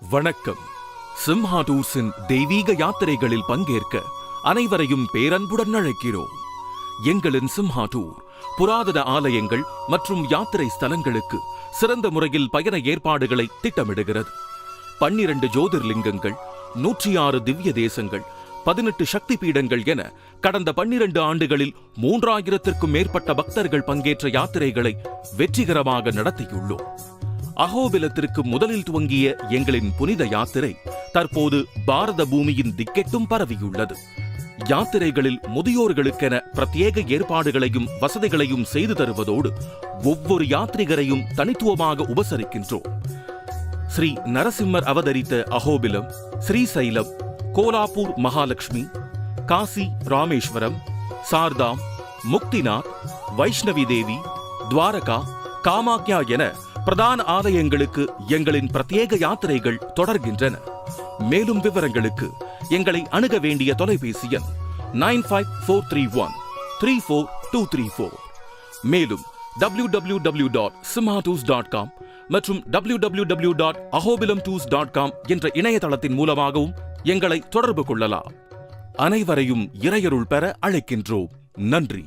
வணக்கம். சிம்ஹா டூர்ஸின் தெய்வீக யாத்திரைகளில் பங்கேற்க அனைவரையும் பேரன்புடன் அழைக்கிறோம். எங்களின் சிம்ஹா டூர் புராதன ஆலயங்கள் மற்றும் யாத்திரை ஸ்தலங்களுக்கு சிறந்த முறையில் பயண ஏற்பாடுகளை திட்டமிடுகிறது. 12 ஜோதிர்லிங்கங்கள், 106 திவ்ய தேசங்கள், 18 சக்தி பீடங்கள் என கடந்த 12 ஆண்டுகளில் 3000த்திற்கும் மேற்பட்ட பக்தர்கள் பங்கேற்ற யாத்திரைகளை வெற்றிகரமாக நடத்தியுள்ளோம். அஹோபிலத்திற்கு முதலில் துவங்கிய எங்களின் புனித யாத்திரை தற்போது பாரத பூமியின் திக்கெட்டும் பரவியுள்ளது. யாத்திரைகளில் முதியோர்களுக்கென பிரத்யேக ஏற்பாடுகளையும் வசதிகளையும் செய்து தருவதோடு ஒவ்வொரு யாத்ரிகரையும் தனித்துவமாக உபசரிக்கின்றோம். ஸ்ரீ நரசிம்மர் அவதரித்த அஹோபிலம், ஸ்ரீசைலம், கோலாப்பூர் மகாலட்சுமி, காசி ராமேஸ்வரம், சார்தாம், முக்திநாத், வைஷ்ணவி தேவி, துவாரகா, காமாக்யா என பிரதான ஆலயங்களுக்கு எங்களின் பிரத்யேக யாத்திரைகள் தொடர்கின்றன. மேலும் விவரங்களுக்கு எங்களை அணுக வேண்டிய தொலைபேசி எண் 9543134234. மேலும் www.simhatours.com மற்றும் www.ahobilamtours.com என்ற இணையதளத்தின் மூலமாகவும் எங்களை தொடர்பு கொள்ளலாம். அனைவரையும் இறையருள் பெற அழைக்கின்றோம். நன்றி.